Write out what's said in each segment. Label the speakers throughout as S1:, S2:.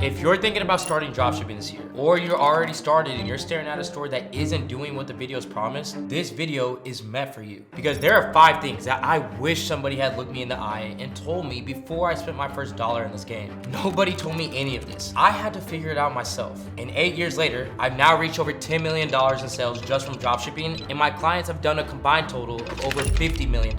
S1: If you're thinking about starting dropshipping this year, or you're already started and you're staring at a store that isn't doing what the videos promise, this video is meant for you. Because there are 5 things that I wish somebody had looked me in the eye and told me before I spent my first dollar in this game. Nobody told me any of this. I had to figure it out myself. And 8 years later, I've now reached over $10 million in sales just from dropshipping, and my clients have done a combined total of over $50 million.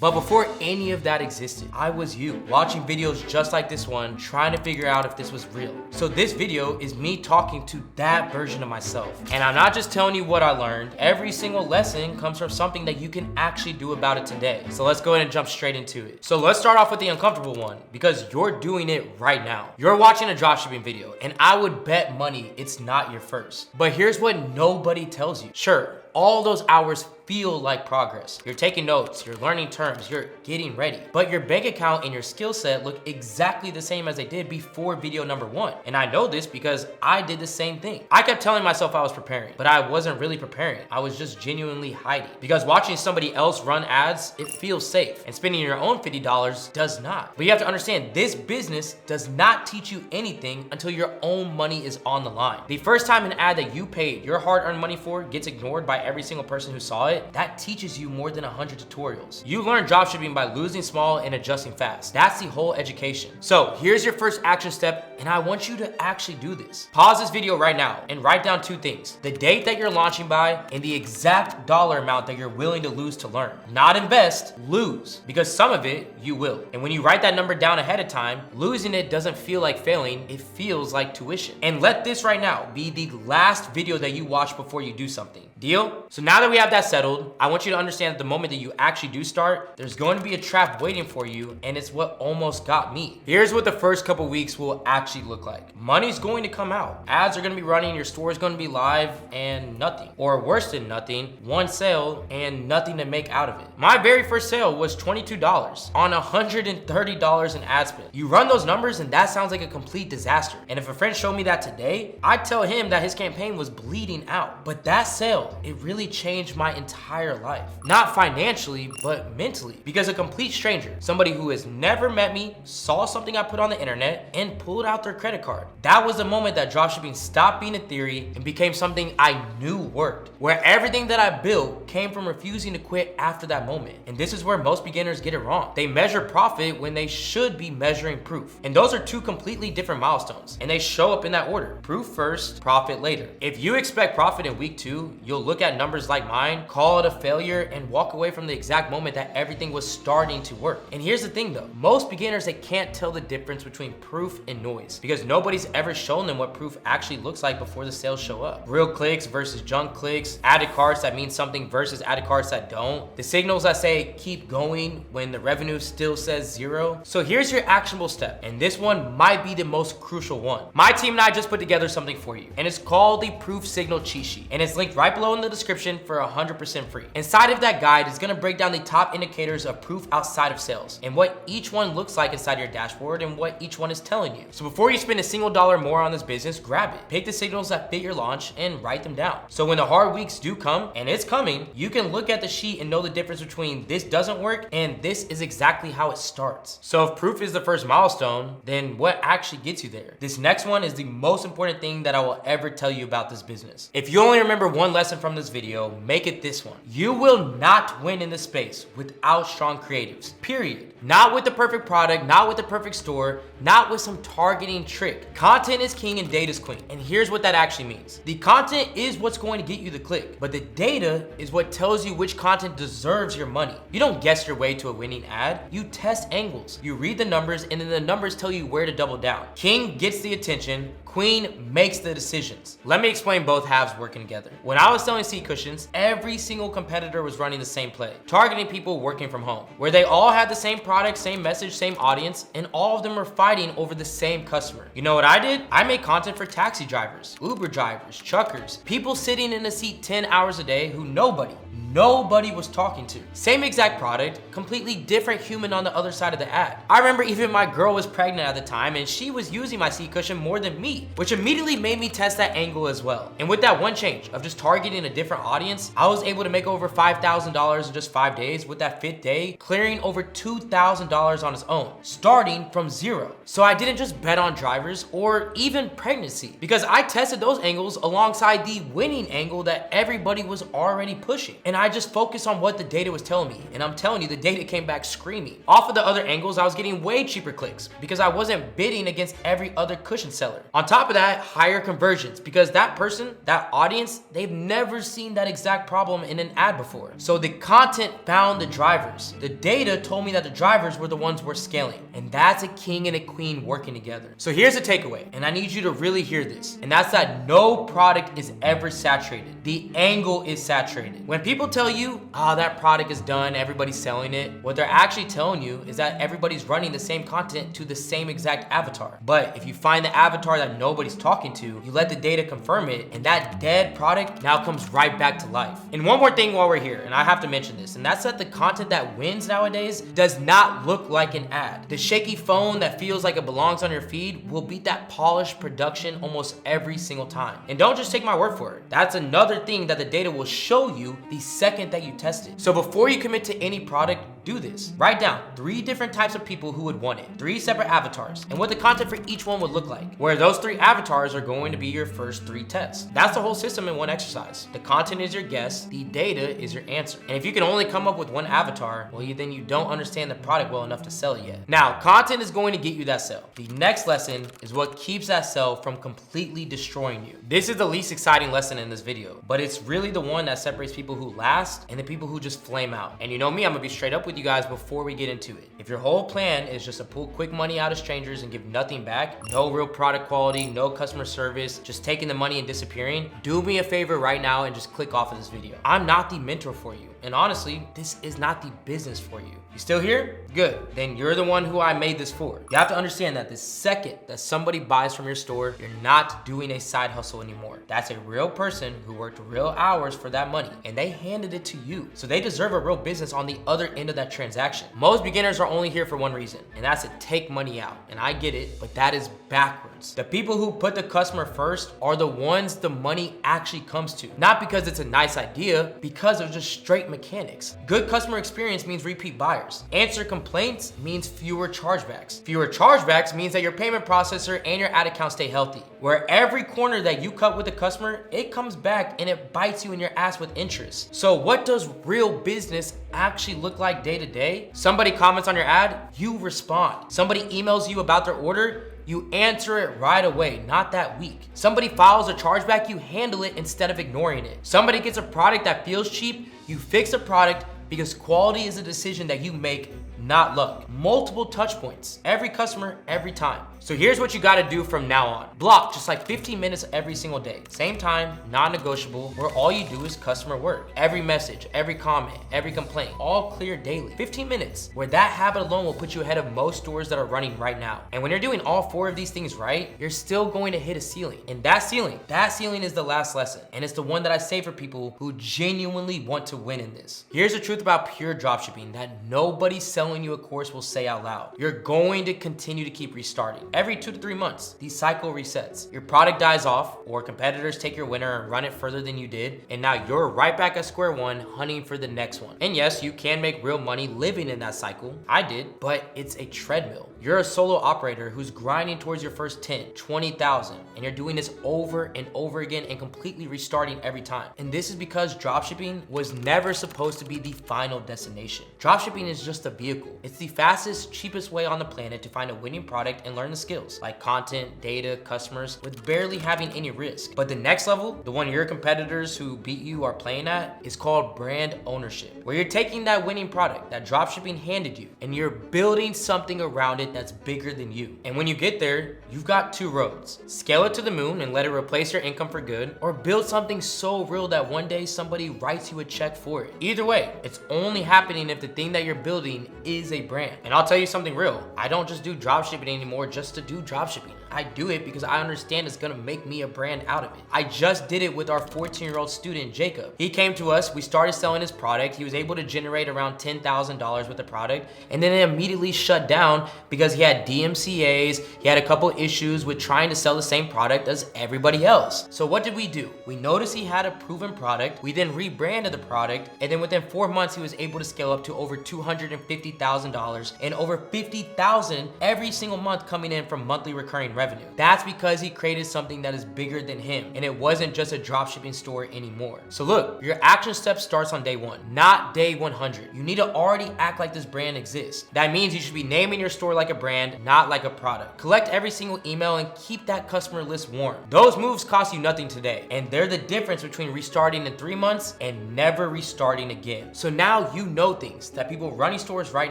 S1: But before any of that existed, I was you, watching videos just like this one, trying to figure out if this was real. So this video is me talking to that version of myself. And I'm not just telling you what I learned. Every single lesson comes from something that you can actually do about it today. So let's go ahead and jump straight into it. So let's start off with the uncomfortable one, because you're doing it right now. You're watching a dropshipping video, and I would bet money it's not your first. But here's what nobody tells you. Sure, all those hours feel like progress. You're taking notes, you're learning terms, you're getting ready. But your bank account and your skill set look exactly the same as they did before video number 1. And I know this because I did the same thing. I kept telling myself I was preparing, but I wasn't really preparing. I was just genuinely hiding. Because watching somebody else run ads, it feels safe. And spending your own $50 does not. But you have to understand, this business does not teach you anything until your own money is on the line. The first time an ad that you paid your hard-earned money for gets ignored by every single person who saw it, that teaches you more than 100 tutorials. You learn dropshipping by losing small and adjusting fast. That's the whole education. So here's your first action step, and I want you to actually do this. Pause this video right now and write down 2 things: the date that you're launching by and the exact dollar amount that you're willing to lose to learn. Not invest, lose, because some of it you will. And when you write that number down ahead of time, losing it doesn't feel like failing, it feels like tuition. And let this right now be the last video that you watch before you do something. Deal? So now that we have that settled, I want you to understand that the moment that you actually do start, there's going to be a trap waiting for you, and it's what almost got me. Here's what the first couple weeks will actually look like. Money's going to come out. Ads are going to be running, your store is going to be live, and nothing. Or worse than nothing, 1 sale and nothing to make out of it. My very first sale was $22 on $130 in ad spend. You run those numbers and that sounds like a complete disaster. And if a friend showed me that today, I'd tell him that his campaign was bleeding out. But that sale, it really changed my entire life. Not financially, but mentally. Because a complete stranger, somebody who has never met me, saw something I put on the internet and pulled out their credit card. That was the moment that dropshipping stopped being a theory and became something I knew worked. Where everything that I built came from refusing to quit after that moment. And this is where most beginners get it wrong. They measure profit when they should be measuring proof. And those are 2 completely different milestones. And they show up in that order. Proof first, profit later. If you expect profit in week 2, you'll look at numbers like mine, call it a failure, and walk away from the exact moment that everything was starting to work. And here's the thing though, most beginners, they can't tell the difference between proof and noise because nobody's ever shown them what proof actually looks like before the sales show up. Real clicks versus junk clicks, added carts that mean something versus added carts that don't, the signals that say keep going when the revenue still says 0. So here's your actionable step, and this one might be the most crucial one. My team and I just put together something for you, and it's called the Proof Signal Cheat Sheet, and it's linked right below in the description for 100% free. Inside of that guide is gonna break down the top indicators of proof outside of sales and what each one looks like inside your dashboard and what each one is telling you. So before you spend a single dollar more on this business, grab it. Pick the signals that fit your launch and write them down. So when the hard weeks do come, and it's coming, you can look at the sheet and know the difference between this doesn't work and this is exactly how it starts. So if proof is the first milestone, then what actually gets you there? This next one is the most important thing that I will ever tell you about this business. If you only remember one lesson from this video, make it this one. You will not win in this space without strong creatives, period. Not with the perfect product, not with the perfect store, not with some targeting trick. Content is king and data is queen. And here's what that actually means. The content is what's going to get you the click, but the data is what tells you which content deserves your money. You don't guess your way to a winning ad. You test angles. You read the numbers, and then the numbers tell you where to double down. King gets the attention, queen makes the decisions. Let me explain both halves working together. When I was selling seat cushions, every single competitor was running the same play, targeting people working from home, where they all had the same product, same message, same audience, and all of them were fighting over the same customer. You know what I did? I made content for taxi drivers, Uber drivers, truckers, people sitting in a seat 10 hours a day who nobody nobody was talking to. Same exact product, completely different human on the other side of the ad. I remember even my girl was pregnant at the time and she was using my seat cushion more than me, which immediately made me test that angle as well. And with that one change of just targeting a different audience, I was able to make over $5,000 in just 5 days, with that 5th day clearing over $2,000 on its own, starting from zero. So I didn't just bet on drivers or even pregnancy, because I tested those angles alongside the winning angle that everybody was already pushing. And I just focused on what the data was telling me. And I'm telling you, the data came back screaming. Off of the other angles, I was getting way cheaper clicks because I wasn't bidding against every other cushion seller. On top of that, higher conversions, because that person, that audience, they've never seen that exact problem in an ad before. So the content found the drivers. The data told me that the drivers were the ones we're scaling. And that's a king and a queen working together. So here's a takeaway, and I need you to really hear this. And that's that no product is ever saturated. The angle is saturated. When people tell you, oh, that product is done, everybody's selling it, what they're actually telling you is that everybody's running the same content to the same exact avatar. But if you find the avatar that nobody's talking to, you let the data confirm it, and that dead product now comes right back to life. And one more thing while we're here, and I have to mention this, and that's that the content that wins nowadays does not look like an ad. The shaky phone that feels like it belongs on your feed will beat that polished production almost every single time. And don't just take my word for it. That's another thing that the data will show you the second that you test it. So before you commit to any product, do this. Write down 3 different types of people who would want it, 3 separate avatars, and what the content for each one would look like, where those 3 avatars are going to be your first 3 tests. That's the whole system in one exercise. The content is your guess, the data is your answer. And if you can only come up with 1 avatar, well, then you don't understand the product well enough to sell it yet. Now, content is going to get you that sale. The next lesson is what keeps that sale from completely destroying you. This is the least exciting lesson in this video, but it's really the one that separates people who last and the people who just flame out. And you know me, I'm gonna be straight up with you guys before we get into it. If your whole plan is just to pull quick money out of strangers and give nothing back, no real product quality, no customer service, just taking the money and disappearing, do me a favor right now and just click off of this video. I'm not the mentor for you. And honestly, this is not the business for you. You still here? Good. Then you're the one who I made this for. You have to understand that the second that somebody buys from your store, you're not doing a side hustle anymore. That's a real person who worked real hours for that money, and they handed it to you. So they deserve a real business on the other end of that transaction. Most beginners are only here for one reason, and that's to take money out. And I get it, but that is backwards. The people who put the customer first are the ones the money actually comes to. Not because it's a nice idea, because of just straight mechanics. Good customer experience means repeat buyers. Answer complaints means fewer chargebacks. Fewer chargebacks means that your payment processor and your ad account stay healthy. Where every corner that you cut with the customer, it comes back and it bites you in your ass with interest. So what does real business actually look like day to day? Somebody comments on your ad, you respond. Somebody emails you about their order, you answer it right away, not that week. Somebody files a chargeback, you handle it instead of ignoring it. Somebody gets a product that feels cheap, you fix the product, because quality is a decision that you make, not luck. Multiple touch points, every customer, every time. So here's what you gotta do from now on. Block just like 15 minutes every single day. Same time, non-negotiable, where all you do is customer work. Every message, every comment, every complaint, all clear daily. 15 minutes, where that habit alone will put you ahead of most stores that are running right now. And when you're doing all 4 of these things right, you're still going to hit a ceiling. And that ceiling is the last lesson. And it's the one that I say for people who genuinely want to win in this. Here's the truth about pure dropshipping that nobody selling you a course will say out loud. You're going to continue to keep restarting. Every 2 to 3 months, the cycle resets. Your product dies off, or competitors take your winner and run it further than you did, and now you're right back at square one hunting for the next one. And yes, you can make real money living in that cycle. I did, but it's a treadmill. You're a solo operator who's grinding towards your first 10, 20,000, and you're doing this over and over again and completely restarting every time. And this is because dropshipping was never supposed to be the final destination. Dropshipping is just a vehicle. It's the fastest, cheapest way on the planet to find a winning product and learn the skills, like content, data, customers, with barely having any risk. But the next level, the one your competitors who beat you are playing at, is called brand ownership, where you're taking that winning product that dropshipping handed you, and you're building something around it that's bigger than you. And when you get there, you've got 2 roads. Scale it to the moon and let it replace your income for good, or build something so real that one day somebody writes you a check for it. Either way, it's only happening if the thing that you're building is a brand. And I'll tell you something real. I don't just do dropshipping anymore just to do dropshipping. I do it because I understand it's gonna make me a brand out of it. I just did it with our 14-year-old student, Jacob. He came to us, we started selling his product. He was able to generate around $10,000 with the product, and then it immediately shut down because he had DMCAs, he had a couple issues with trying to sell the same product as everybody else. So what did we do? We noticed he had a proven product, we then rebranded the product, and then within 4 months, he was able to scale up to over $250,000 and over $50,000 every single month coming in from monthly recurring revenue. That's because he created something that is bigger than him, and it wasn't just a dropshipping store anymore. So look, your action step starts on day 1, not day 100. You need to already act like this brand exists. That means you should be naming your store like a brand, not like a product. Collect every single email and keep that customer list warm. Those moves cost you nothing today, and they're the difference between restarting in 3 months and never restarting again. So now you know things that people running stores right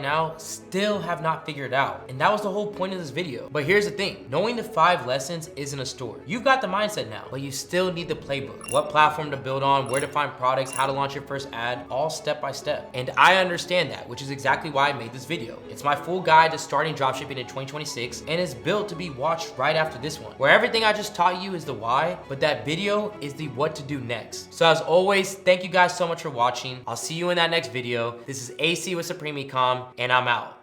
S1: now still have not figured out. And that was the whole point of this video. But here's the thing, knowing the 5 lessons isn't a store. You've got the mindset now, but you still need the playbook. What platform to build on, where to find products, how to launch your first ad, all step by step. And I understand that, which is exactly why I made this video. It's my full guide to starting dropshipping in 2026, and it's built to be watched right after this one, where everything I just taught you is the why, but that video is the what to do next. So as always, thank you guys so much for watching. I'll see you in that next video. This is AC with Supreme Ecom, and I'm out.